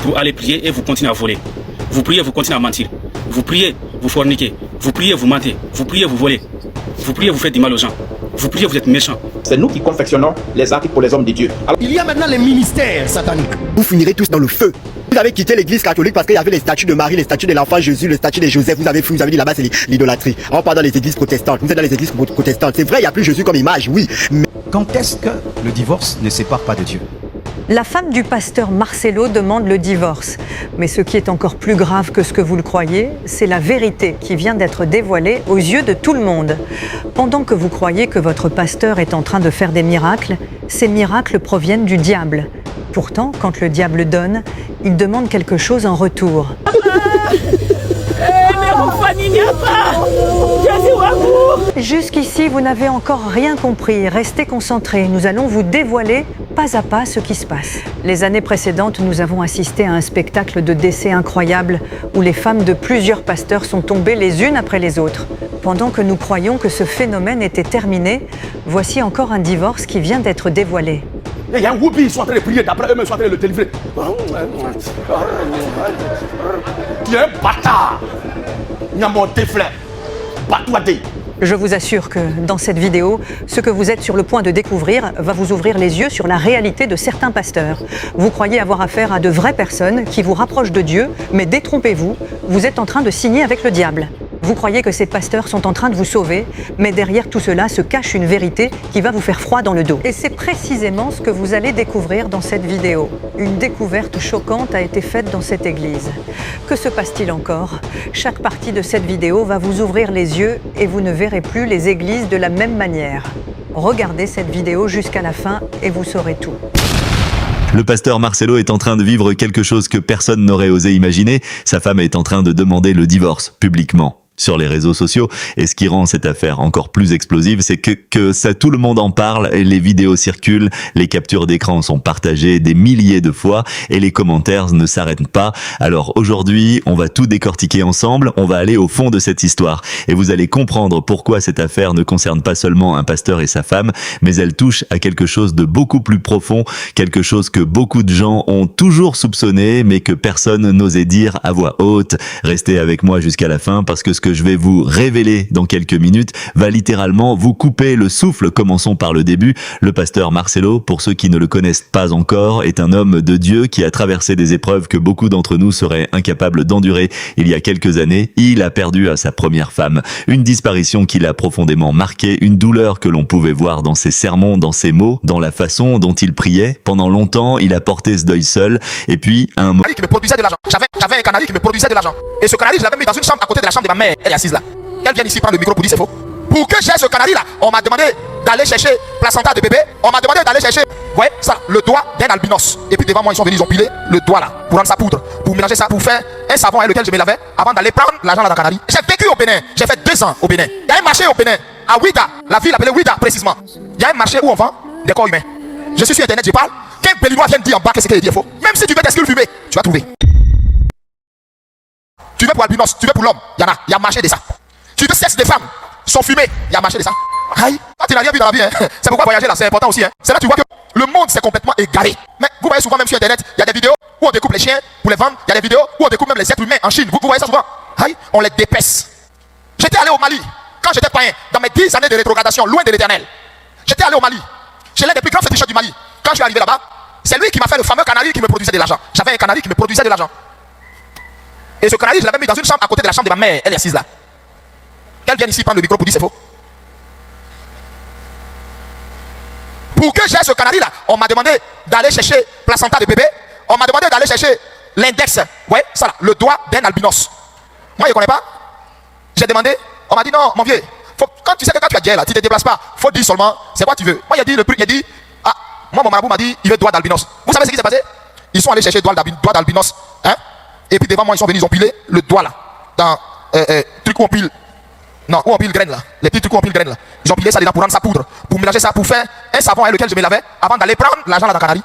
Vous allez prier et vous continuez à voler. Vous priez, vous continuez à mentir. Vous priez, vous forniquez. Vous priez, vous mentez. Vous priez, vous volez. Vous priez, vous faites du mal aux gens. Vous priez, vous êtes méchants. C'est nous qui confectionnons les articles pour les hommes de Dieu. Alors, il y a maintenant les ministères sataniques. Vous finirez tous dans le feu. Vous avez quitté l'église catholique parce qu'il y avait les statues de Marie, les statues de l'enfant Jésus, le statut de Joseph. Vous avez dit là-bas c'est l'idolâtrie. On parle dans les églises protestantes. Vous êtes dans les églises protestantes. C'est vrai, il n'y a plus Jésus comme image, oui. Mais Quand est-ce que le divorce ne sépare pas de Dieu? La femme du pasteur Marcelo demande le divorce. Mais ce qui est encore plus grave que ce que vous le croyez, c'est la vérité qui vient d'être dévoilée aux yeux de tout le monde. Pendant que vous croyez que votre pasteur est en train de faire des miracles, ces miracles proviennent du diable. Pourtant, quand le diable donne, il demande quelque chose en retour. Jusqu'ici, vous n'avez encore rien compris. Restez concentrés. Nous allons vous dévoiler pas à pas ce qui se passe. Les années précédentes, nous avons assisté à un spectacle de décès incroyable où les femmes de plusieurs pasteurs sont tombées les unes après les autres. Pendant que nous croyons que ce phénomène était terminé, voici encore un divorce qui vient d'être dévoilé. Il y a un whoopi, ils sont en train de prier, d'après eux-mêmes, ils sont en train de le délivrer. Tu es un bâtard. Il y a mon déflé. Batouadé. Je vous assure que dans cette vidéo, ce que vous êtes sur le point de découvrir va vous ouvrir les yeux sur la réalité de certains pasteurs. Vous croyez avoir affaire à de vraies personnes qui vous rapprochent de Dieu, mais détrompez-vous, vous êtes en train de signer avec le diable. Vous croyez que ces pasteurs sont en train de vous sauver, mais derrière tout cela se cache une vérité qui va vous faire froid dans le dos. Et c'est précisément ce que vous allez découvrir dans cette vidéo. Une découverte choquante a été faite dans cette église. Que se passe-t-il encore? Chaque partie de cette vidéo va vous ouvrir les yeux et vous ne verrez plus les églises de la même manière. Regardez cette vidéo jusqu'à la fin et vous saurez tout. Le pasteur Marcelo est en train de vivre quelque chose que personne n'aurait osé imaginer. Sa femme est en train de demander le divorce publiquement sur les réseaux sociaux. Et ce qui rend cette affaire encore plus explosive, c'est que ça, tout le monde en parle, et les vidéos circulent, les captures d'écran sont partagées des milliers de fois et les commentaires ne s'arrêtent pas. Alors aujourd'hui, on va tout décortiquer ensemble, on va aller au fond de cette histoire et vous allez comprendre pourquoi cette affaire ne concerne pas seulement un pasteur et sa femme, mais elle touche à quelque chose de beaucoup plus profond, quelque chose que beaucoup de gens ont toujours soupçonné mais que personne n'osait dire à voix haute. Restez avec moi jusqu'à la fin parce que ce que je vais vous révéler dans quelques minutes va littéralement vous couper le souffle. Commençons par le début. Le pasteur Marcelo, pour ceux qui ne le connaissent pas encore, est un homme de Dieu qui a traversé des épreuves que beaucoup d'entre nous seraient incapables d'endurer. Il y a quelques années, il a perdu à sa première femme. Une disparition qui l'a profondément marqué, une douleur que l'on pouvait voir dans ses sermons, dans ses mots, dans la façon dont il priait. Pendant longtemps, il a porté ce deuil seul. Et puis, un moment Qui me produisait de l'argent. J'avais un canari qui me produisait de l'argent. Et ce canari, je l'avais mis dans une chambre à côté de la chambre de ma mère. Elle est assise là. Elle vient ici prendre le micro pour dire c'est faux. Pour que j'ai ce canari là, on m'a demandé d'aller chercher placenta de bébé. On m'a demandé d'aller chercher, vous voyez ça, le doigt d'un albinos. Et puis devant moi, ils sont venus, ils ont pilé le doigt là pour rendre sa poudre, pour mélanger ça, pour faire un savon avec lequel je me lavais avant d'aller prendre l'argent là dans le canari. J'ai vécu au Bénin. J'ai fait 2 ans au Bénin. Il y a un marché au Bénin, à Ouida, la ville appelée Ouida précisément. Il y a un marché où on vend des corps humains. Je suis sur internet, je parle. Qu'un Béninois vient dire en bas qu'est-ce qu'il est faux. Même si tu veux des skills fumés, tu vas trouver. Tu veux pour albinos, tu veux pour l'homme, il y a marché de ça. Tu veux sexe des femmes, sont fumées, il y a marché de ça. Aïe, toi tu n'as rien vu dans la vie, hein. C'est pourquoi voyager là, c'est important aussi. Hein. C'est là que tu vois que le monde s'est complètement égaré. Mais vous voyez souvent même sur internet, il y a des vidéos où on découpe les chiens pour les vendre. Il y a des vidéos où on découpe même les êtres humains en Chine. Vous voyez ça souvent. Aïe, on les dépaisse. J'étais allé au Mali, quand j'étais païen, dans mes 10 années de rétrogradation, loin de l'éternel. J'étais allé au Mali. J'ai l'un des plus grands féticheurs du Mali. Quand je suis arrivé là-bas, c'est lui qui m'a fait le fameux canari qui me produisait de l'argent. J'avais un canari qui me produisait de l'argent. Et ce canari, je l'avais mis dans une chambre à côté de la chambre de ma mère. Elle est assise là. Qu'elle vienne ici prendre le micro pour dire c'est faux. Pour que j'ai ce canari là, on m'a demandé d'aller chercher placenta de bébé. On m'a demandé d'aller chercher l'index. Ouais, ça là, le doigt d'un albinos. Moi, je ne connais pas. J'ai demandé, on m'a dit non, mon vieux. Quand tu sais que quand tu as dit là, tu ne te déplaces pas. Faut dire seulement, c'est quoi tu veux. Moi, il a dit le prix, il a dit, ah, moi, mon marabout m'a dit, il veut doigt d'albinos. Vous savez ce qui s'est passé? Ils sont allés chercher doigt d'albinos. Hein? Et puis devant moi, ils sont venus, ils ont pilé le doigt là. Dans truc où on pile. Non, où on pile graines là. Les petits trucs où on pile graines là. Ils ont pilé ça dedans pour rendre sa poudre. Pour mélanger ça, pour faire un savon avec lequel je me lavais avant d'aller prendre l'argent là dans Canari.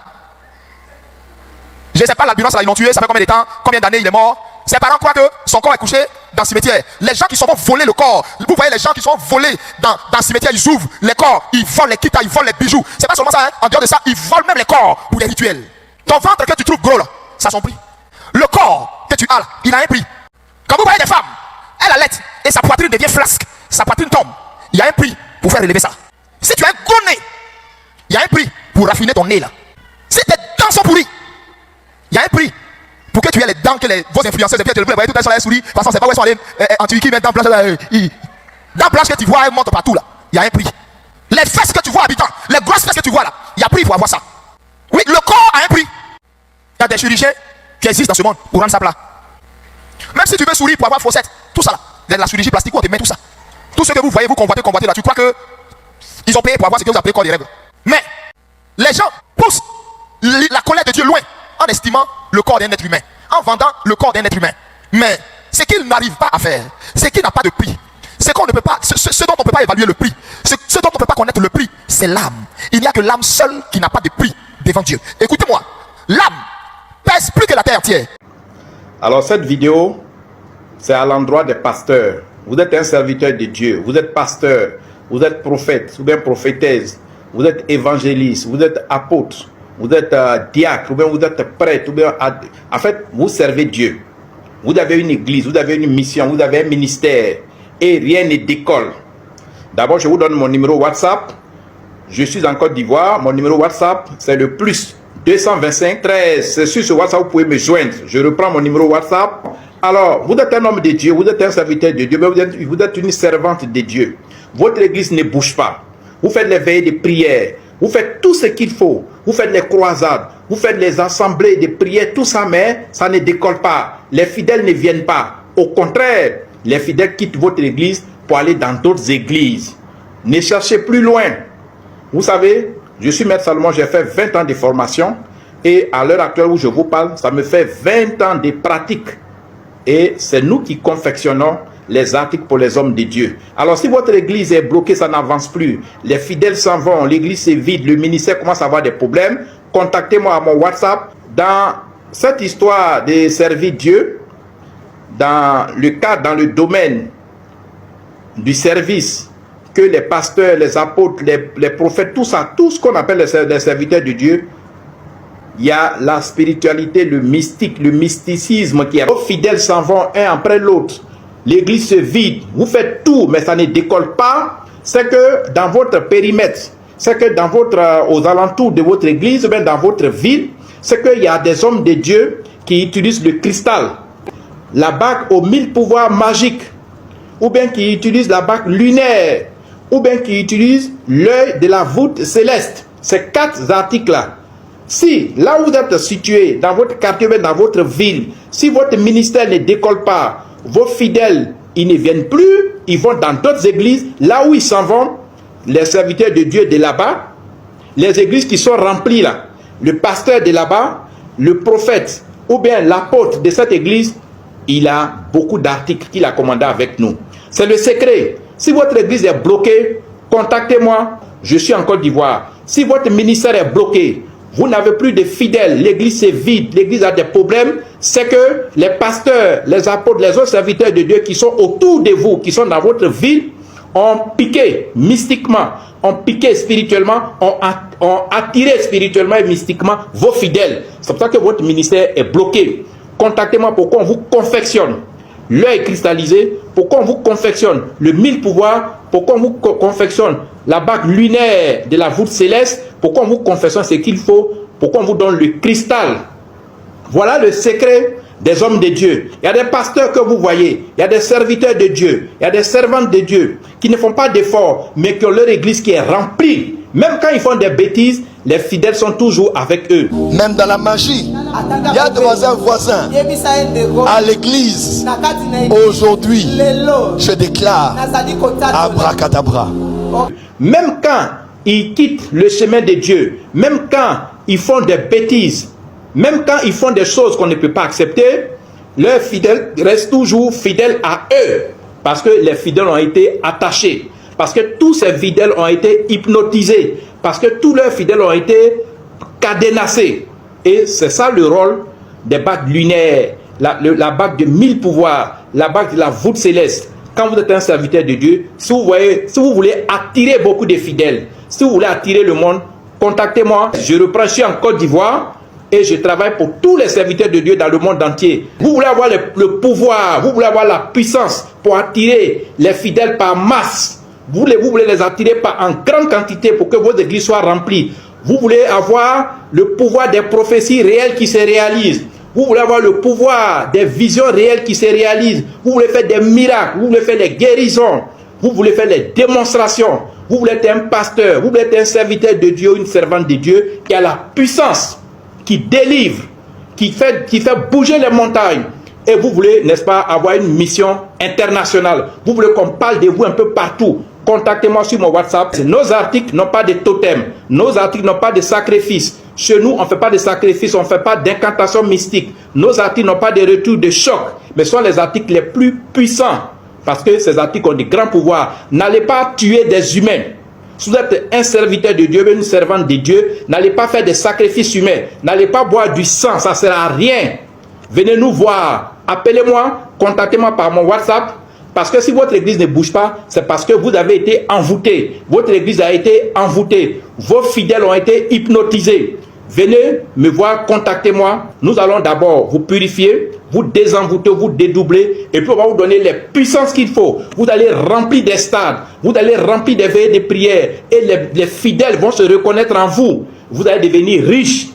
Je ne sais pas, l'albinos là, ils l'ont tué, ça fait combien de temps, combien d'années il est mort. Ses parents croient que son corps est couché dans le cimetière. Les gens qui sont volés le corps, vous voyez les gens qui sont volés dans le cimetière, ils ouvrent les corps, ils volent les kitas, ils volent les bijoux. C'est pas seulement ça, hein. En dehors de ça, ils volent même les corps pour les rituels. Ton ventre que tu trouves gros là, ça son prix. corps que tu as là, il a un prix. Quand vous voyez des femmes, elle allait et sa poitrine devient flasque, sa poitrine tombe. Il y a un prix pour faire relever ça. Si tu as un gros nez, il y a un prix pour raffiner ton nez là. Si tes dents sont pourries, il y a un prix pour que tu aies les dents que vos influenceurs, depuis vous les voyez tout le temps sur la souris, parce qu'on ne sait pas où elles sont allées en Turquie, mais dents blanches, dents blanches que tu vois, elles montent partout là. Il y a un prix. Les fesses que tu vois habitant, les grosses fesses que tu vois là, il y a un prix pour avoir ça. Oui, le corps a un prix. Il y a des chirurgiens qui existent dans ce monde pour rendre ça plat. Même si tu veux sourire pour avoir fossette, tout ça là, la chirurgie plastique, on te met tout ça. Tout ce que vous voyez, vous convoitez là, tu crois que ils ont payé pour avoir ce que vous appelez corps des règles. Mais les gens poussent la colère de Dieu loin en estimant le corps d'un être humain, en vendant le corps d'un être humain. Mais ce qu'ils n'arrivent pas à faire, ce qui n'a pas de prix, ce qu'on ne peut pas, ce dont on ne peut pas évaluer le prix, ce dont on ne peut pas connaître le prix, c'est l'âme. Il n'y a que l'âme seule qui n'a pas de prix devant Dieu. Écoutez-moi, l'âme pèse plus que la terre entière. Alors cette vidéo, c'est à l'endroit des pasteurs. Vous êtes un serviteur de Dieu, vous êtes pasteur, vous êtes prophète, ou bien prophétesse, vous êtes évangéliste, vous êtes apôtre, vous êtes diacre, ou bien vous êtes prêtre, ou bien en fait, vous servez Dieu. Vous avez une église, vous avez une mission, vous avez un ministère, et rien ne décolle. D'abord, je vous donne mon numéro WhatsApp. Je suis en Côte d'Ivoire, mon numéro WhatsApp, c'est le plus 225 13. C'est sur ce WhatsApp, vous pouvez me joindre. Je reprends mon numéro WhatsApp. Alors, vous êtes un homme de Dieu, vous êtes un serviteur de Dieu, mais vous êtes une servante de Dieu. Votre église ne bouge pas. Vous faites les veillées de prière. Vous faites tout ce qu'il faut. Vous faites les croisades. Vous faites les assemblées de prière. Tout ça, mais ça ne décolle pas. Les fidèles ne viennent pas. Au contraire, les fidèles quittent votre église pour aller dans d'autres églises. Ne cherchez plus loin. Vous savez, je suis Maître Salomon, j'ai fait 20 ans de formation. Et à l'heure actuelle où je vous parle, ça me fait 20 ans de pratique. Et c'est nous qui confectionnons les articles pour les hommes de Dieu. Alors si votre église est bloquée, ça n'avance plus, les fidèles s'en vont, l'église est vide, le ministère commence à avoir des problèmes, contactez-moi à mon WhatsApp. Dans cette histoire de servir Dieu, dans le domaine du service que les pasteurs, les apôtres, les prophètes, tout ça, tout ce qu'on appelle les serviteurs de Dieu, il y a la spiritualité, le mystique, le mysticisme qui est. Vos fidèles s'en vont un après l'autre. L'église se vide. Vous faites tout, mais ça ne décolle pas. C'est que dans votre périmètre, c'est que dans aux alentours de votre église, ou bien dans votre ville, c'est qu'il y a des hommes de Dieu qui utilisent le cristal, la bague aux 1000 pouvoirs magiques, ou bien qui utilisent la bague lunaire, ou bien qui utilisent l'œil de la voûte céleste. Ces 4 articles-là. Si, là où vous êtes situé, dans votre quartier, dans votre ville, si votre ministère ne décolle pas, vos fidèles, ils ne viennent plus, ils vont dans d'autres églises, là où ils s'en vont, les serviteurs de Dieu de là-bas, les églises qui sont remplies là, le pasteur de là-bas, le prophète, ou bien l'apôtre de cette église, il a beaucoup d'articles qu'il a commandés avec nous. C'est le secret. Si votre église est bloquée, contactez-moi, je suis en Côte d'Ivoire. Si votre ministère est bloqué, vous n'avez plus de fidèles, l'église est vide, l'église a des problèmes, c'est que les pasteurs, les apôtres, les autres serviteurs de Dieu qui sont autour de vous, qui sont dans votre ville, ont piqué mystiquement, ont piqué spirituellement, ont attiré spirituellement et mystiquement vos fidèles. C'est pour ça que votre ministère est bloqué. Contactez-moi pour qu'on vous confectionne l'œil cristallisé, pour qu'on vous confectionne le 1000 pouvoirs, pour qu'on vous confectionne la bague lunaire de la voûte céleste, pour qu'on vous confectionne ce qu'il faut, pour qu'on vous donne le cristal. Voilà le secret des hommes de Dieu. Il y a des pasteurs que vous voyez, il y a des serviteurs de Dieu, il y a des servantes de Dieu qui ne font pas d'efforts, mais qui ont leur église qui est remplie. Même quand ils font des bêtises, les fidèles sont toujours avec eux. Même dans la magie, il y a des voisins à l'église. Aujourd'hui, je déclare abracadabra. Même quand ils quittent le chemin de Dieu, même quand ils font des bêtises, même quand ils font des choses qu'on ne peut pas accepter, leurs fidèles restent toujours fidèles à eux. Parce que les fidèles ont été attachés. Parce que tous ces fidèles ont été hypnotisés. Parce que tous leurs fidèles ont été cadenassés. Et c'est ça le rôle des bagues lunaires, la bague de 1000 pouvoirs, la bague de la voûte céleste. Quand vous êtes un serviteur de Dieu, si vous voulez attirer beaucoup de fidèles, si vous voulez attirer le monde, contactez-moi. Je suis en Côte d'Ivoire. et je travaille pour tous les serviteurs de Dieu dans le monde entier. Vous voulez avoir le pouvoir, vous voulez avoir la puissance pour attirer les fidèles par masse. Vous voulez les attirer en grande quantité pour que vos églises soient remplies. Vous voulez avoir le pouvoir des prophéties réelles qui se réalisent. Vous voulez avoir le pouvoir des visions réelles qui se réalisent. Vous voulez faire des miracles. Vous voulez faire des guérisons. Vous voulez faire les démonstrations. Vous voulez être un pasteur. Vous voulez être un serviteur de Dieu, une servante de Dieu qui a la puissance, qui délivre, qui fait bouger les montagnes. Et vous voulez, n'est-ce pas, avoir une mission internationale. Vous voulez qu'on parle de vous un peu partout. Contactez-moi sur mon WhatsApp. Nos articles n'ont pas de totem. Nos articles n'ont pas de sacrifice. Chez nous, on ne fait pas de sacrifice, on ne fait pas d'incantation mystique. Nos articles n'ont pas de retour de choc, mais sont les articles les plus puissants. Parce que ces articles ont de grands pouvoirs. N'allez pas tuer des humains. Si vous êtes un serviteur de Dieu, une servante de Dieu, n'allez pas faire des sacrifices humains. N'allez pas boire du sang, ça ne sert à rien. Venez nous voir. Appelez-moi, contactez-moi par mon WhatsApp. Parce que si votre église ne bouge pas, c'est parce que vous avez été envoûté. Votre église a été envoûtée. Vos fidèles ont été hypnotisés. Venez me voir, contactez-moi. Nous allons d'abord vous purifier, vous désenvoûter, vous dédoubler. Et puis on va vous donner les puissances qu'il faut. Vous allez remplir des stades. Vous allez remplir des veillées de prière. Et les fidèles vont se reconnaître en vous. Vous allez devenir riches.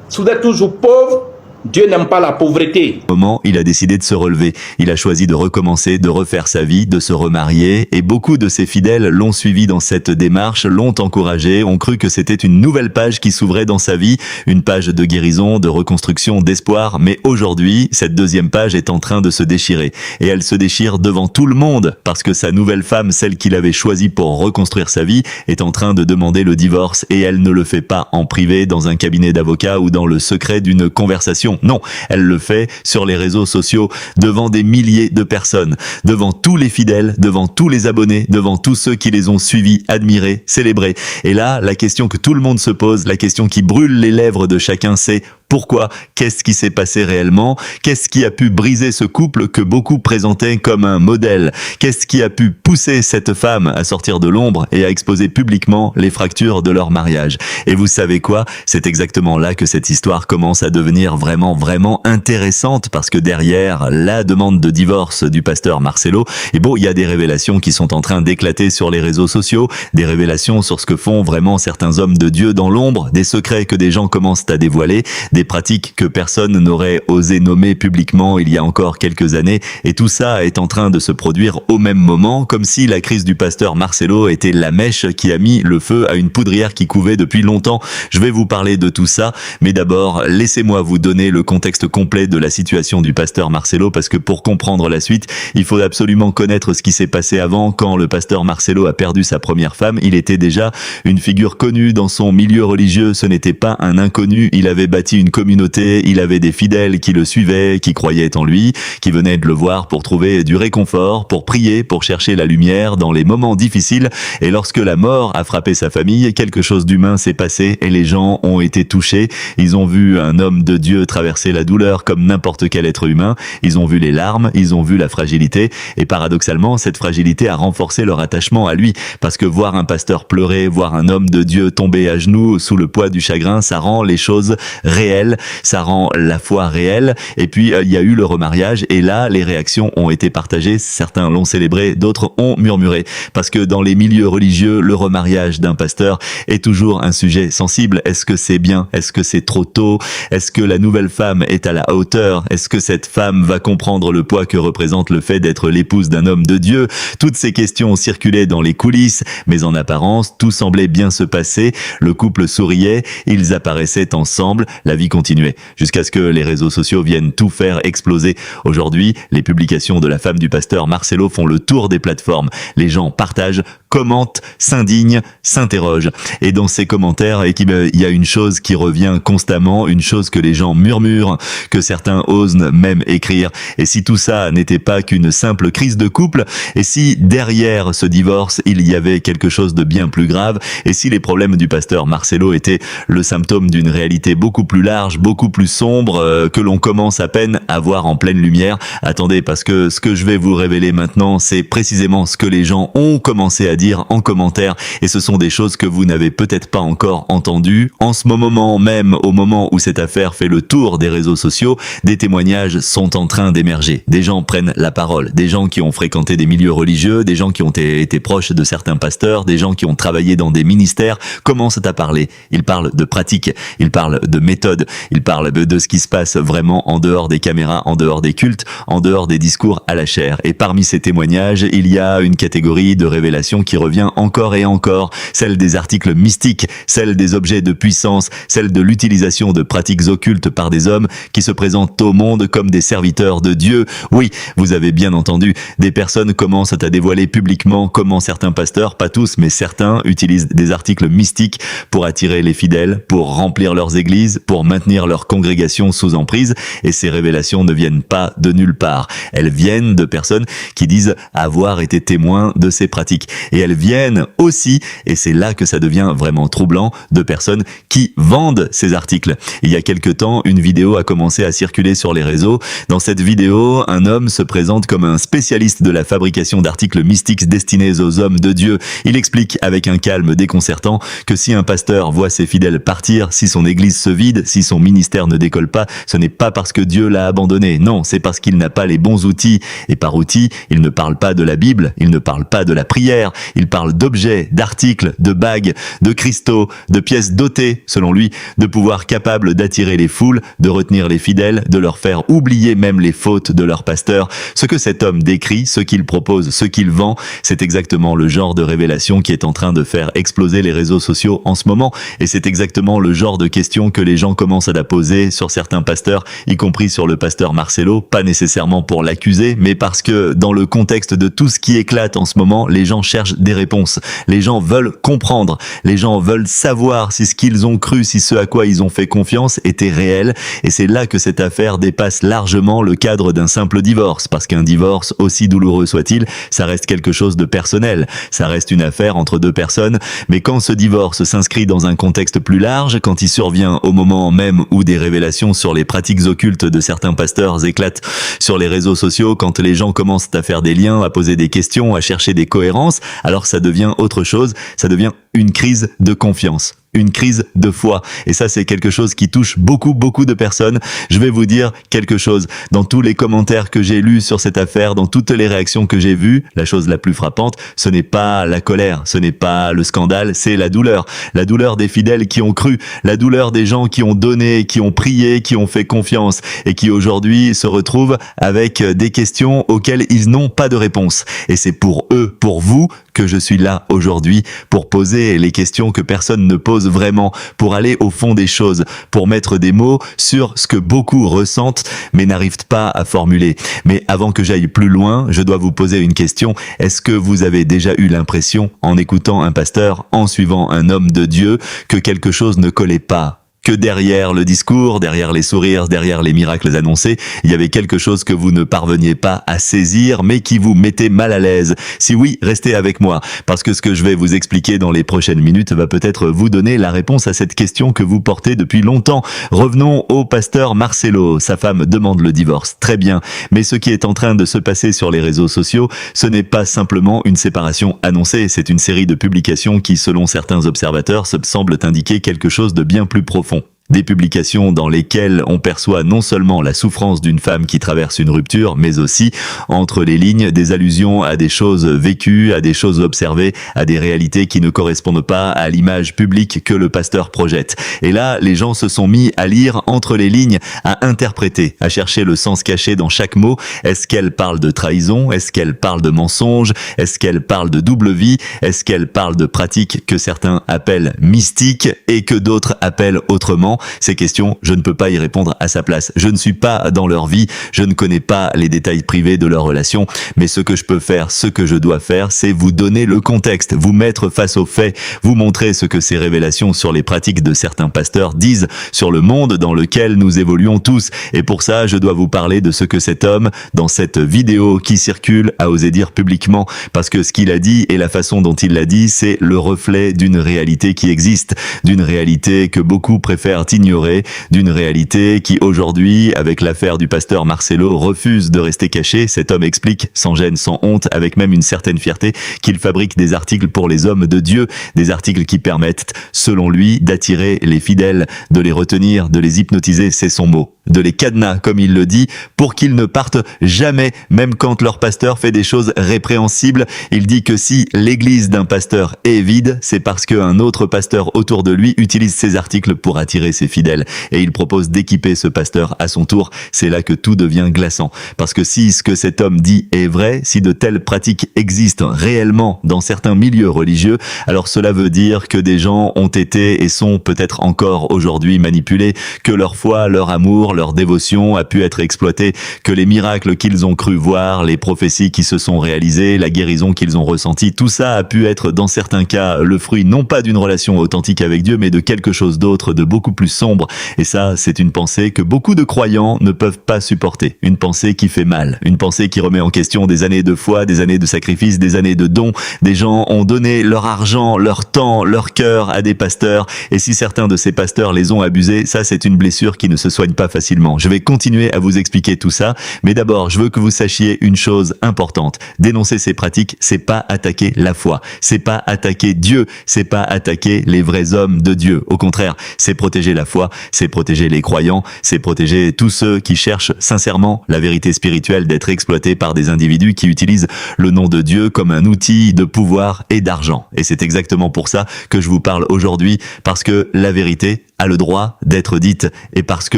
Si vous êtes toujours pauvre, Dieu n'aime pas la pauvreté. Moment, il a décidé de se relever. Il a choisi de recommencer, de refaire sa vie, de se remarier. Et beaucoup de ses fidèles l'ont suivi dans cette démarche, l'ont encouragé, ont cru que c'était une nouvelle page qui s'ouvrait dans sa vie. Une page de guérison, de reconstruction, d'espoir. Mais aujourd'hui, cette deuxième page est en train de se déchirer. Et elle se déchire devant tout le monde. Parce que sa nouvelle femme, celle qu'il avait choisie pour reconstruire sa vie, est en train de demander le divorce. Et elle ne le fait pas en privé, dans un cabinet d'avocat ou dans le secret d'une conversation. Non, elle le fait sur les réseaux sociaux, devant des milliers de personnes, devant tous les fidèles, devant tous les abonnés, devant tous ceux qui les ont suivis, admirés, célébrés. Et là, la question que tout le monde se pose, la question qui brûle les lèvres de chacun, c'est pourquoi? Qu'est-ce qui s'est passé réellement? Qu'est-ce qui a pu briser ce couple que beaucoup présentaient comme un modèle? Qu'est-ce qui a pu pousser cette femme à sortir de l'ombre et à exposer publiquement les fractures de leur mariage? Et vous savez quoi? C'est exactement là que cette histoire commence à devenir vraiment intéressante, parce que derrière la demande de divorce du pasteur Marcelo, il y a des révélations qui sont en train d'éclater sur les réseaux sociaux, des révélations sur ce que font vraiment certains hommes de Dieu dans l'ombre, des secrets que des gens commencent à dévoiler, des pratiques que personne n'aurait osé nommer publiquement il y a encore quelques années, et tout ça est en train de se produire au même moment, comme si la crise du pasteur Marcelo était la mèche qui a mis le feu à une poudrière qui couvait depuis longtemps. Je vais vous parler de tout ça, mais d'abord, laissez-moi vous donner le contexte complet de la situation du pasteur Marcelo, parce que pour comprendre la suite, il faut absolument connaître ce qui s'est passé avant. Quand le pasteur Marcelo a perdu sa première femme, il était déjà une figure connue dans son milieu religieux, ce n'était pas un inconnu, il avait bâti une communauté, il avait des fidèles qui le suivaient, qui croyaient en lui, qui venaient de le voir pour trouver du réconfort, pour prier, pour chercher la lumière dans les moments difficiles. Et lorsque la mort a frappé sa famille, quelque chose d'humain s'est passé et les gens ont été touchés. Ils ont vu un homme de Dieu traverser la douleur comme n'importe quel être humain. Ils ont vu les larmes, ils ont vu la fragilité. Et paradoxalement, cette fragilité a renforcé leur attachement à lui. Parce que voir un pasteur pleurer, voir un homme de Dieu tomber à genoux sous le poids du chagrin, ça rend les choses réelles, ça rend la foi réelle. Et puis il y a eu le remariage, et là les réactions ont été partagées, certains l'ont célébré, d'autres ont murmuré, parce que dans les milieux religieux, le remariage d'un pasteur est toujours un sujet sensible. Est-ce que c'est bien? Est-ce que c'est trop tôt? Est-ce que la nouvelle femme est à la hauteur? Est-ce que cette femme va comprendre le poids que représente le fait d'être l'épouse d'un homme de Dieu? Toutes ces questions circulaient dans les coulisses, mais en apparence, tout semblait bien se passer. Le couple souriait, ils apparaissaient ensemble, la vie continuait, jusqu'à ce que les réseaux sociaux viennent tout faire exploser. Aujourd'hui, les publications de la femme du pasteur Marcelo font le tour des plateformes. Les gens partagent, commentent, s'indignent, s'interrogent. Et dans ces commentaires, il y a une chose qui revient constamment, une chose que les gens murmurent, que certains osent même écrire. Et si tout ça n'était pas qu'une simple crise de couple, et si derrière ce divorce, il y avait quelque chose de bien plus grave, et si les problèmes du pasteur Marcelo étaient le symptôme d'une réalité beaucoup plus large, large, beaucoup plus sombre, que l'on commence à peine à voir en pleine lumière. Attendez, parce que ce que je vais vous révéler maintenant, c'est précisément ce que les gens ont commencé à dire en commentaire, et ce sont des choses que vous n'avez peut-être pas encore entendues. En ce moment même, au moment où cette affaire fait le tour des réseaux sociaux, des témoignages sont en train d'émerger. Des gens prennent la parole, des gens qui ont fréquenté des milieux religieux, des gens qui ont été proches de certains pasteurs, des gens qui ont travaillé dans des ministères, commencent à parler. Ils parlent de pratiques, ils parlent de méthodes, ils parlent de ce qui se passe vraiment en dehors des caméras, en dehors des cultes, en dehors des discours à la chair. Et parmi ces témoignages, il y a une catégorie de révélations qui revient encore et encore, celle des articles mystiques, celle des objets de puissance, celle de l'utilisation de pratiques occultes par des hommes qui se présentent au monde comme des serviteurs de Dieu. Oui, vous avez bien entendu, des personnes commencent à dévoiler publiquement comment certains pasteurs, pas tous, mais certains, utilisent des articles mystiques pour attirer les fidèles, pour remplir leurs églises, pour maintenir leur congrégation sous emprise. Et ces révélations ne viennent pas de nulle part. Elles viennent de personnes qui disent avoir été témoins de ces pratiques. Et elles viennent aussi, et c'est là que ça devient vraiment troublant, de personnes qui vendent ces articles. Il y a quelque temps, une vidéo a commencé à circuler sur les réseaux. Dans cette vidéo, un homme se présente comme un spécialiste de la fabrication d'articles mystiques destinés aux hommes de Dieu. Il explique avec un calme déconcertant que si un pasteur voit ses fidèles partir, si son église se vide, si son ministère ne décolle pas, ce n'est pas parce que Dieu l'a abandonné. Non, c'est parce qu'il n'a pas les bons outils. Et par outils, il ne parle pas de la Bible, il ne parle pas de la prière, il parle d'objets, d'articles, de bagues, de cristaux, de pièces dotées, selon lui, de pouvoirs capables d'attirer les foules, de retenir les fidèles, de leur faire oublier même les fautes de leur pasteur. Ce que cet homme décrit, ce qu'il propose, ce qu'il vend, c'est exactement le genre de révélation qui est en train de faire exploser les réseaux sociaux en ce moment, et c'est exactement le genre de questions que les gens commencent à poser sur certains pasteurs, y compris sur le pasteur Marcelo, pas nécessairement pour l'accuser, mais parce que dans le contexte de tout ce qui éclate en ce moment, les gens cherchent des réponses, les gens veulent comprendre, les gens veulent savoir si ce qu'ils ont cru, si ce à quoi ils ont fait confiance était réel, et c'est là que cette affaire dépasse largement le cadre d'un simple divorce, parce qu'un divorce, aussi douloureux soit-il, ça reste quelque chose de personnel, ça reste une affaire entre deux personnes, mais quand ce divorce s'inscrit dans un contexte plus large, quand il survient au moment même où des révélations sur les pratiques occultes de certains pasteurs éclatent sur les réseaux sociaux, quand les gens commencent à faire des liens, à poser des questions, à chercher des cohérences, alors ça devient autre chose, ça devient une crise de confiance. Une crise de foi. Et ça, c'est quelque chose qui touche beaucoup de personnes. Je vais vous dire quelque chose. Dans tous les commentaires que j'ai lus sur cette affaire, dans toutes les réactions que j'ai vues, la chose la plus frappante, ce n'est pas la colère, ce n'est pas le scandale, c'est la douleur. La douleur des fidèles qui ont cru, la douleur des gens qui ont donné, qui ont prié, qui ont fait confiance et qui aujourd'hui se retrouvent avec des questions auxquelles ils n'ont pas de réponse. Et c'est pour eux, pour vous, que je suis là aujourd'hui, pour poser les questions que personne ne pose vraiment, pour aller au fond des choses, pour mettre des mots sur ce que beaucoup ressentent mais n'arrivent pas à formuler. Mais avant que j'aille plus loin, je dois vous poser une question. Est-ce que vous avez déjà eu l'impression, en écoutant un pasteur, en suivant un homme de Dieu, que quelque chose ne collait pas ? Que derrière le discours, derrière les sourires, derrière les miracles annoncés, il y avait quelque chose que vous ne parveniez pas à saisir, mais qui vous mettait mal à l'aise. Si oui, restez avec moi, parce que ce que je vais vous expliquer dans les prochaines minutes va peut-être vous donner la réponse à cette question que vous portez depuis longtemps. Revenons au pasteur Marcelo. Sa femme demande le divorce. Très bien. Mais ce qui est en train de se passer sur les réseaux sociaux, ce n'est pas simplement une séparation annoncée, c'est une série de publications qui, selon certains observateurs, semblent indiquer quelque chose de bien plus profond. Des publications dans lesquelles on perçoit non seulement la souffrance d'une femme qui traverse une rupture, mais aussi, entre les lignes, des allusions à des choses vécues, à des choses observées, à des réalités qui ne correspondent pas à l'image publique que le pasteur projette. Et là, les gens se sont mis à lire entre les lignes, à interpréter, à chercher le sens caché dans chaque mot. Est-ce qu'elle parle de trahison? Est-ce qu'elle parle de mensonge? Est-ce qu'elle parle de double vie? Est-ce qu'elle parle de pratiques que certains appellent mystiques et que d'autres appellent autrement? Ces questions, je ne peux pas y répondre à sa place. Je ne suis pas dans leur vie, je ne connais pas les détails privés de leur relation, mais ce que je peux faire, ce que je dois faire, c'est vous donner le contexte, vous mettre face aux faits, vous montrer ce que ces révélations sur les pratiques de certains pasteurs disent sur le monde dans lequel nous évoluons tous. Et pour ça, je dois vous parler de ce que cet homme, dans cette vidéo qui circule, a osé dire publiquement, parce que ce qu'il a dit et la façon dont il l'a dit, c'est le reflet d'une réalité qui existe, d'une réalité que beaucoup préfèrent ignorés d'une réalité qui aujourd'hui, avec l'affaire du pasteur Marcelo, refuse de rester caché. Cet homme explique, sans gêne, sans honte, avec même une certaine fierté, qu'il fabrique des articles pour les hommes de Dieu, des articles qui permettent, selon lui, d'attirer les fidèles, de les retenir, de les hypnotiser, c'est son mot, de les cadenas, comme il le dit, pour qu'ils ne partent jamais, même quand leur pasteur fait des choses répréhensibles. Il dit que si l'église d'un pasteur est vide, c'est parce qu'un autre pasteur autour de lui utilise ces articles pour attirer ses fidèles. Et il propose d'équiper ce pasteur à son tour. C'est là que tout devient glaçant. Parce que si ce que cet homme dit est vrai, si de telles pratiques existent réellement dans certains milieux religieux, alors cela veut dire que des gens ont été et sont peut-être encore aujourd'hui manipulés, que leur foi, leur amour, leur dévotion a pu être exploitée, que les miracles qu'ils ont cru voir, les prophéties qui se sont réalisées, la guérison qu'ils ont ressentie, tout ça a pu être dans certains cas le fruit non pas d'une relation authentique avec Dieu, mais de quelque chose d'autre, de beaucoup plus sombre. Et ça, c'est une pensée que beaucoup de croyants ne peuvent pas supporter. Une pensée qui fait mal, une pensée qui remet en question des années de foi, des années de sacrifice, des années de dons. Des gens ont donné leur argent, leur temps, leur cœur à des pasteurs, et si certains de ces pasteurs les ont abusés, ça c'est une blessure qui ne se soigne pas facilement. Je vais continuer à vous expliquer tout ça, mais d'abord je veux que vous sachiez une chose importante. Dénoncer ces pratiques, c'est pas attaquer la foi, c'est pas attaquer Dieu, c'est pas attaquer les vrais hommes de Dieu. Au contraire, c'est protéger la foi, c'est protéger les croyants, c'est protéger tous ceux qui cherchent sincèrement la vérité spirituelle d'être exploités par des individus qui utilisent le nom de Dieu comme un outil de pouvoir et d'argent. Et c'est exactement pour ça que je vous parle aujourd'hui, parce que la vérité a le droit d'être dite et parce que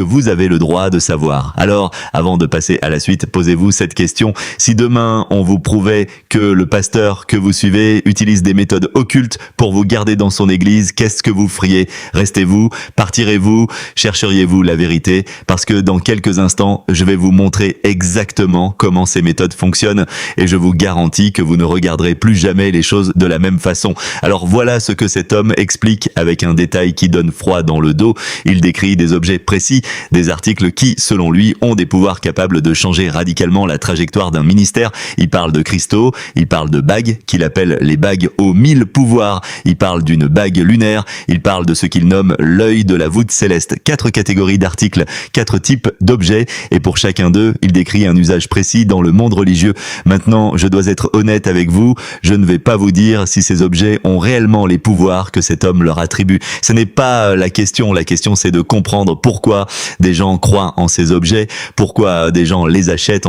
vous avez le droit de savoir. Alors, avant de passer à la suite, posez-vous cette question. Si demain, on vous prouvait que le pasteur que vous suivez utilise des méthodes occultes pour vous garder dans son église, qu'est-ce que vous feriez? Restez-vous? Partirez-vous? Chercheriez-vous la vérité? Parce que dans quelques instants, je vais vous montrer exactement comment ces méthodes fonctionnent et je vous garantis que vous ne regarderez plus jamais les choses de la même façon. Alors voilà ce que cet homme explique avec un détail qui donne froid dans le dos. Il décrit des objets précis, des articles qui, selon lui, ont des pouvoirs capables de changer radicalement la trajectoire d'un ministère. Il parle de cristaux, il parle de bagues, qu'il appelle les bagues aux 1000 pouvoirs. Il parle d'une bague lunaire, il parle de ce qu'il nomme l'œil de la voûte céleste. 4 catégories d'articles, 4 types d'objets, et pour chacun d'eux, il décrit un usage précis dans le monde religieux. Maintenant, je dois être honnête avec vous, je ne vais pas vous dire si ces objets ont réellement les pouvoirs que cet homme leur attribue. Ce n'est pas la question c'est de comprendre pourquoi des gens croient en ces objets, pourquoi des gens les achètent,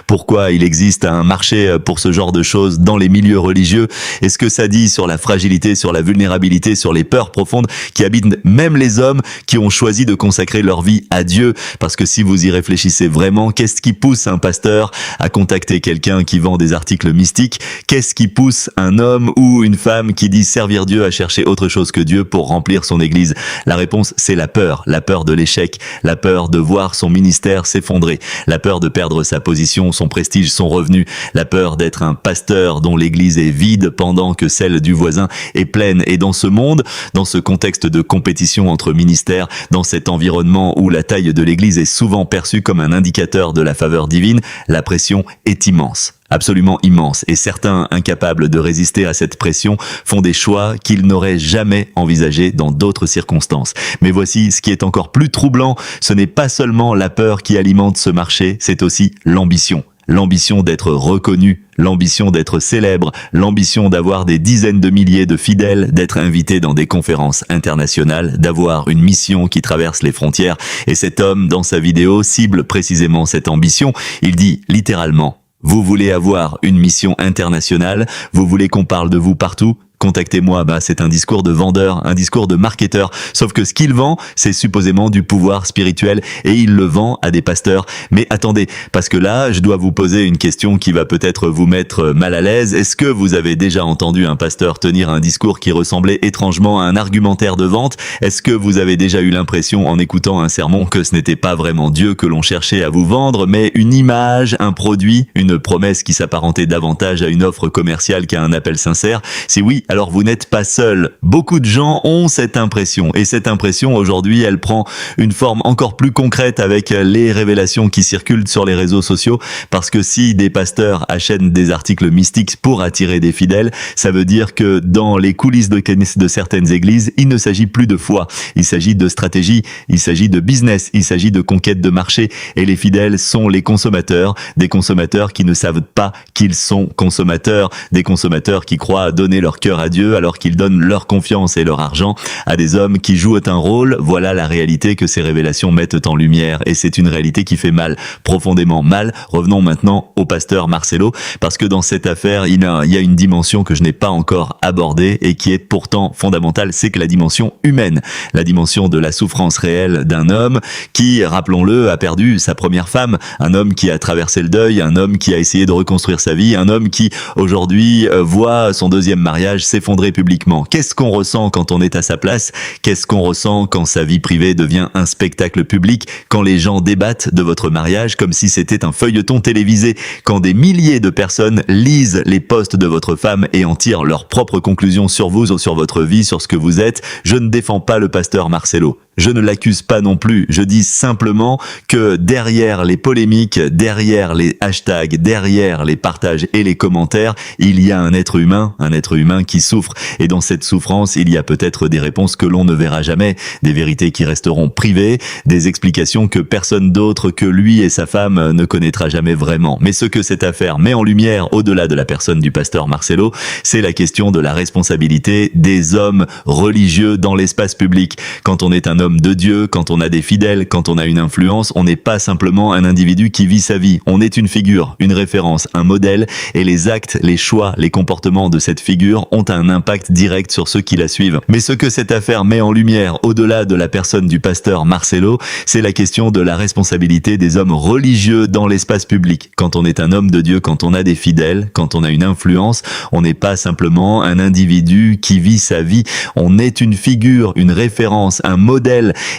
pourquoi il existe un marché pour ce genre de choses dans les milieux religieux, et ce que ça dit sur la fragilité, sur la vulnérabilité, sur les peurs profondes qui habitent même les hommes qui ont choisi de consacrer leur vie à Dieu. Parce que si vous y réfléchissez vraiment, qu'est-ce qui pousse un pasteur à contacter quelqu'un qui vend des articles mystiques? Qu'est-ce qui pousse un homme ou une femme qui dit servir Dieu à chercher autre chose que Dieu pour remplir son église? La réponse, c'est la peur de l'échec, la peur de voir son ministère s'effondrer, la peur de perdre sa position, son prestige, son revenu, la peur d'être un pasteur dont l'église est vide pendant que celle du voisin est pleine. Et dans ce monde, dans ce contexte de compétition entre ministères, dans cet environnement où la taille de l'église est souvent perçue comme un indicateur de la faveur divine, la pression est immense. Absolument immense, et certains, incapables de résister à cette pression, font des choix qu'ils n'auraient jamais envisagés dans d'autres circonstances. Mais voici ce qui est encore plus troublant, ce n'est pas seulement la peur qui alimente ce marché, c'est aussi l'ambition. L'ambition d'être reconnu, l'ambition d'être célèbre, l'ambition d'avoir des dizaines de milliers de fidèles, d'être invité dans des conférences internationales, d'avoir une mission qui traverse les frontières. Et cet homme, dans sa vidéo, cible précisément cette ambition. Il dit littéralement: vous voulez avoir une mission internationale, vous voulez qu'on parle de vous partout? Contactez-moi. C'est un discours de vendeur, un discours de marketeur. Sauf que ce qu'il vend, c'est supposément du pouvoir spirituel et il le vend à des pasteurs. Mais attendez, parce que là, je dois vous poser une question qui va peut-être vous mettre mal à l'aise. Est-ce que vous avez déjà entendu un pasteur tenir un discours qui ressemblait étrangement à un argumentaire de vente? Est-ce que vous avez déjà eu l'impression, en écoutant un sermon, que ce n'était pas vraiment Dieu que l'on cherchait à vous vendre, mais une image, un produit, une promesse qui s'apparentait davantage à une offre commerciale qu'à un appel sincère? Si oui, Alors vous n'êtes pas seul. Beaucoup de gens ont cette impression. Et cette impression, aujourd'hui, elle prend une forme encore plus concrète avec les révélations qui circulent sur les réseaux sociaux. Parce que si des pasteurs achètent des articles mystiques pour attirer des fidèles, ça veut dire que dans les coulisses de certaines églises, il ne s'agit plus de foi. Il s'agit de stratégie, il s'agit de business, il s'agit de conquête de marché. Et les fidèles sont les consommateurs, des consommateurs qui ne savent pas qu'ils sont consommateurs, des consommateurs qui croient donner leur cœur à Dieu alors qu'ils donnent leur confiance et leur argent à des hommes qui jouent un rôle. Voilà la réalité que ces révélations mettent en lumière. Et c'est une réalité qui fait mal, profondément mal. Revenons maintenant au pasteur Marcelo, parce que dans cette affaire, il y a une dimension que je n'ai pas encore abordée et qui est pourtant fondamentale, c'est que la dimension humaine, la dimension de la souffrance réelle d'un homme qui, rappelons-le, a perdu sa première femme, un homme qui a traversé le deuil, un homme qui a essayé de reconstruire sa vie, un homme qui aujourd'hui voit son deuxième mariage s'effondrer publiquement. Qu'est-ce qu'on ressent quand on est à sa place? Qu'est-ce qu'on ressent quand sa vie privée devient un spectacle public? Quand les gens débattent de votre mariage comme si c'était un feuilleton télévisé? Quand des milliers de personnes lisent les posts de votre femme et en tirent leurs propres conclusions sur vous ou sur votre vie, sur ce que vous êtes? Je ne défends pas le pasteur Marcelo. Je ne l'accuse pas non plus, je dis simplement que derrière les polémiques, derrière les hashtags, derrière les partages et les commentaires, il y a un être humain qui souffre. Et dans cette souffrance, il y a peut-être des réponses que l'on ne verra jamais, des vérités qui resteront privées, des explications que personne d'autre que lui et sa femme ne connaîtra jamais vraiment. Mais ce que cette affaire met en lumière, au-delà de la personne du pasteur Marcelo, c'est la question de la responsabilité des hommes religieux dans l'espace public. Quand on est un homme de Dieu, quand on a des fidèles, quand on a une influence, on n'est pas simplement un individu qui vit sa vie. On est une figure, une référence, un modèle, et les actes, les choix, les comportements de cette figure ont un impact direct sur ceux qui la suivent. Mais ce que cette affaire met en lumière, au-delà de la personne du pasteur Marcelo, c'est la question de la responsabilité des hommes religieux dans l'espace public. Quand on est un homme de Dieu, quand on a des fidèles, quand on a une influence, on n'est pas simplement un individu qui vit sa vie. On est une figure, une référence, un modèle,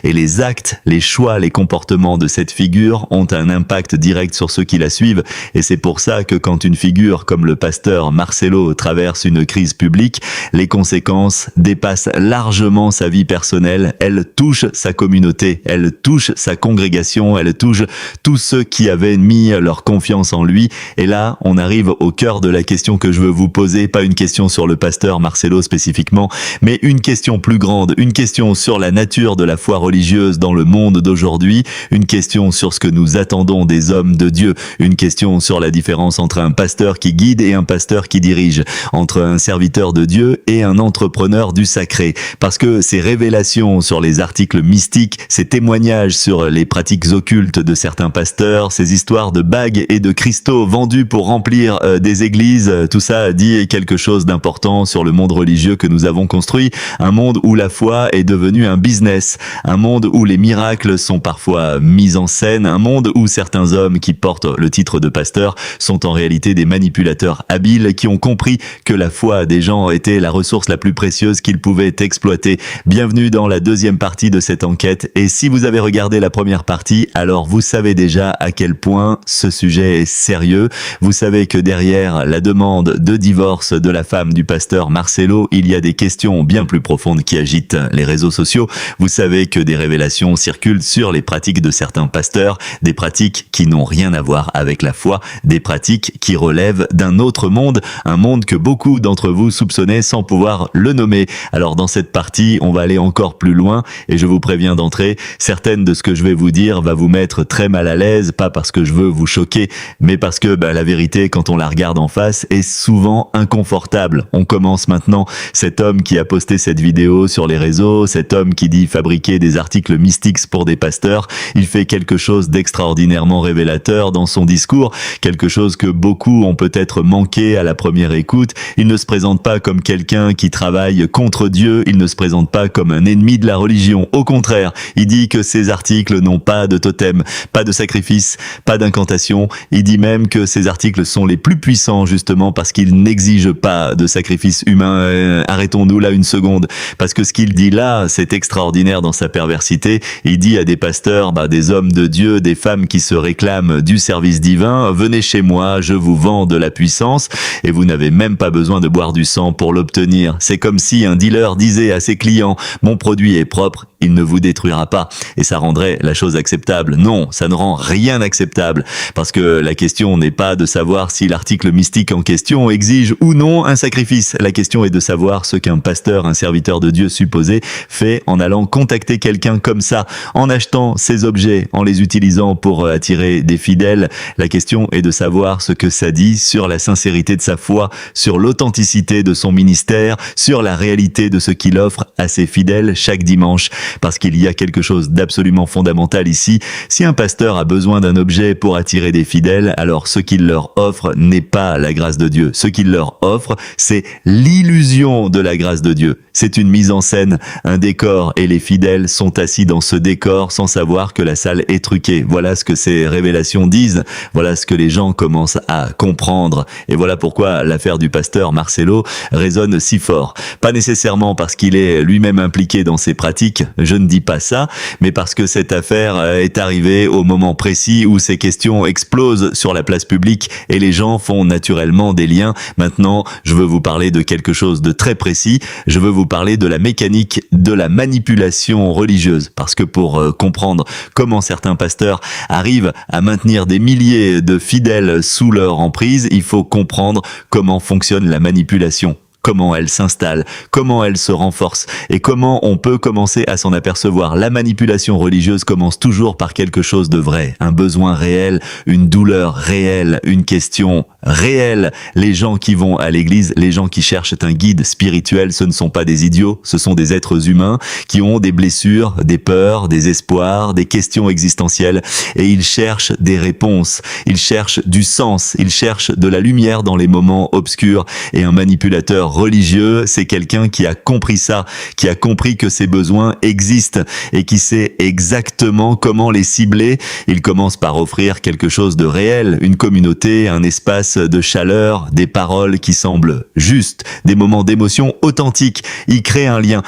et les actes, les choix, les comportements de cette figure ont un impact direct sur ceux qui la suivent. Et c'est pour ça que quand une figure comme le pasteur Marcelo traverse une crise publique, les conséquences dépassent largement sa vie personnelle. Elle touche sa communauté, elle touche sa congrégation, elle touche tous ceux qui avaient mis leur confiance en lui. Et là, on arrive au cœur de la question que je veux vous poser, pas une question sur le pasteur Marcelo spécifiquement, mais une question plus grande, une question sur la nature de la foi religieuse dans le monde d'aujourd'hui, une question sur ce que nous attendons des hommes de Dieu, une question sur la différence entre un pasteur qui guide et un pasteur qui dirige, entre un serviteur de Dieu et un entrepreneur du sacré. Parce que ces révélations sur les articles mystiques, ces témoignages sur les pratiques occultes de certains pasteurs, ces histoires de bagues et de cristaux vendus pour remplir des églises, tout ça dit quelque chose d'important sur le monde religieux que nous avons construit, un monde où la foi est devenue un business, un monde où les miracles sont parfois mis en scène, un monde où certains hommes qui portent le titre de pasteur sont en réalité des manipulateurs habiles qui ont compris que la foi des gens était la ressource la plus précieuse qu'ils pouvaient exploiter. Bienvenue dans la deuxième partie de cette enquête, et si vous avez regardé la première partie, alors vous savez déjà à quel point ce sujet est sérieux. Vous savez que derrière la demande de divorce de la femme du pasteur Marcelo, il y a des questions bien plus profondes qui agitent les réseaux sociaux. Vous savez que des révélations circulent sur les pratiques de certains pasteurs, des pratiques qui n'ont rien à voir avec la foi, des pratiques qui relèvent d'un autre monde, un monde que beaucoup d'entre vous soupçonnaient sans pouvoir le nommer. Alors dans cette partie, on va aller encore plus loin, et je vous préviens d'entrée, certaines de ce que je vais vous dire va vous mettre très mal à l'aise, pas parce que je veux vous choquer, mais parce que la vérité, quand on la regarde en face, est souvent inconfortable. On commence maintenant. Cet homme qui a posté cette vidéo sur les réseaux, cet homme qui dit fabriquer des articles mystiques pour des pasteurs, il fait quelque chose d'extraordinairement révélateur dans son discours, quelque chose que beaucoup ont peut-être manqué à la première écoute. Il ne se présente pas comme quelqu'un qui travaille contre Dieu, il ne se présente pas comme un ennemi de la religion. Au contraire, il dit que ces articles n'ont pas de totem, pas de sacrifice, pas d'incantation. Il dit même que ces articles sont les plus puissants justement parce qu'ils n'exigent pas de sacrifice humain. Arrêtons-nous là une seconde, parce que ce qu'il dit là, c'est extraordinaire dans sa perversité. Il dit à des pasteurs, des hommes de Dieu, des femmes qui se réclament du service divin, venez chez moi, je vous vends de la puissance et vous n'avez même pas besoin de boire du sang pour l'obtenir. C'est comme si un dealer disait à ses clients, mon produit est propre, il ne vous détruira pas. Et ça rendrait la chose acceptable. Non, ça ne rend rien acceptable. Parce que la question n'est pas de savoir si l'article mystique en question exige ou non un sacrifice. La question est de savoir ce qu'un pasteur, un serviteur de Dieu supposé, fait en allant contacter quelqu'un comme ça, en achetant ces objets, en les utilisant pour attirer des fidèles. La question est de savoir ce que ça dit sur la sincérité de sa foi, sur l'authenticité de son ministère, sur la réalité de ce qu'il offre à ses fidèles chaque dimanche. Parce qu'il y a quelque chose d'absolument fondamental ici. Si un pasteur a besoin d'un objet pour attirer des fidèles, alors ce qu'il leur offre n'est pas la grâce de Dieu. Ce qu'il leur offre, c'est l'illusion de la grâce de Dieu. C'est une mise en scène, un décor, et les fidèles sont assis dans ce décor sans savoir que la salle est truquée. Voilà ce que ces révélations disent. Voilà ce que les gens commencent à comprendre. Et voilà pourquoi l'affaire du pasteur Marcelo résonne si fort. Pas nécessairement parce qu'il est lui-même impliqué dans ces pratiques, je ne dis pas ça, mais parce que cette affaire est arrivée au moment précis où ces questions explosent sur la place publique et les gens font naturellement des liens. Maintenant, je veux vous parler de quelque chose de très précis. Je veux vous parler de la mécanique de la manipulation religieuse. Parce que pour comprendre comment certains pasteurs arrivent à maintenir des milliers de fidèles sous leur emprise, il faut comprendre comment fonctionne la manipulation. Comment elle s'installe, comment elle se renforce et comment on peut commencer à s'en apercevoir. La manipulation religieuse commence toujours par quelque chose de vrai, un besoin réel, une douleur réelle, une question réelle. Les gens qui vont à l'église, les gens qui cherchent un guide spirituel, ce ne sont pas des idiots, ce sont des êtres humains qui ont des blessures, des peurs, des espoirs, des questions existentielles et ils cherchent des réponses, ils cherchent du sens, ils cherchent de la lumière dans les moments obscurs et un manipulateur religieux, c'est quelqu'un qui a compris ça, qui a compris que ces besoins existent et qui sait exactement comment les cibler. Il commence par offrir quelque chose de réel, une communauté, un espace de chaleur, des paroles qui semblent justes, des moments d'émotion authentiques. Il crée un lien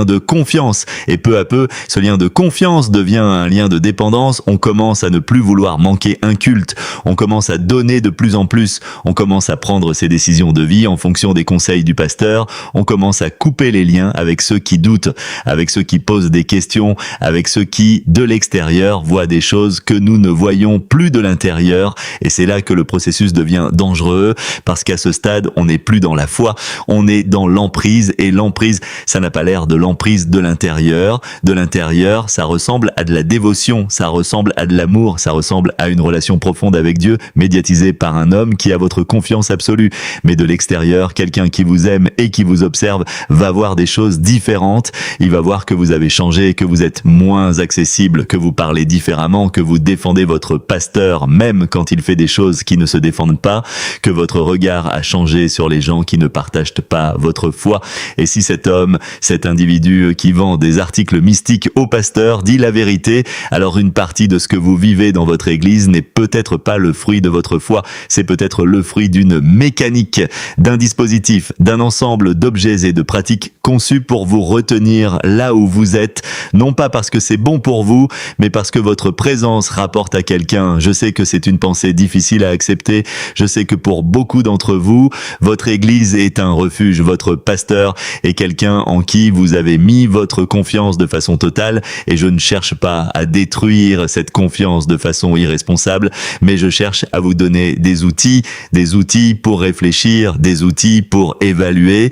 de confiance et peu à peu, ce lien de confiance devient un lien de dépendance. On commence à ne plus vouloir manquer un culte, on commence à donner de plus en plus, on commence à prendre ses décisions de vie en fonction des conseils du pasteur, on commence à couper les liens avec ceux qui doutent, avec ceux qui posent des questions, avec ceux qui, de l'extérieur, voient des choses que nous ne voyons plus de l'intérieur. Et c'est là que le processus devient dangereux, parce qu'à ce stade, on n'est plus dans la foi, on est dans l'emprise, et l'emprise, ça n'a pas l'air de l'emprise de l'intérieur. De l'intérieur, ça ressemble à de la dévotion, ça ressemble à de l'amour, ça ressemble à une relation profonde avec Dieu, médiatisée par un homme qui a votre confiance absolue. Mais de l'extérieur, quelqu'un qui vous aime et qui vous observe va voir des choses différentes. Il va voir que vous avez changé, que vous êtes moins accessible, que vous parlez différemment, que vous défendez votre pasteur même quand il fait des choses qui ne se défendent pas, que votre regard a changé sur les gens qui ne partagent pas votre foi. Et si cet homme, cet individu qui vend des articles mystiques au pasteur dit la vérité, alors une partie de ce que vous vivez dans votre église n'est peut-être pas le fruit de votre foi, c'est peut-être le fruit d'une mécanique, d'un dispositif, d'un ensemble d'objets et de pratiques conçus pour vous retenir là où vous êtes, non pas parce que c'est bon pour vous, mais parce que votre présence rapporte à quelqu'un. Je sais que c'est une pensée difficile à accepter, je sais que pour beaucoup d'entre vous, votre église est un refuge, votre pasteur est quelqu'un en qui vous avez mis votre confiance de façon totale, et je ne cherche pas à détruire cette confiance de façon irresponsable, mais je cherche à vous donner des outils pour réfléchir, des outils pour évaluer,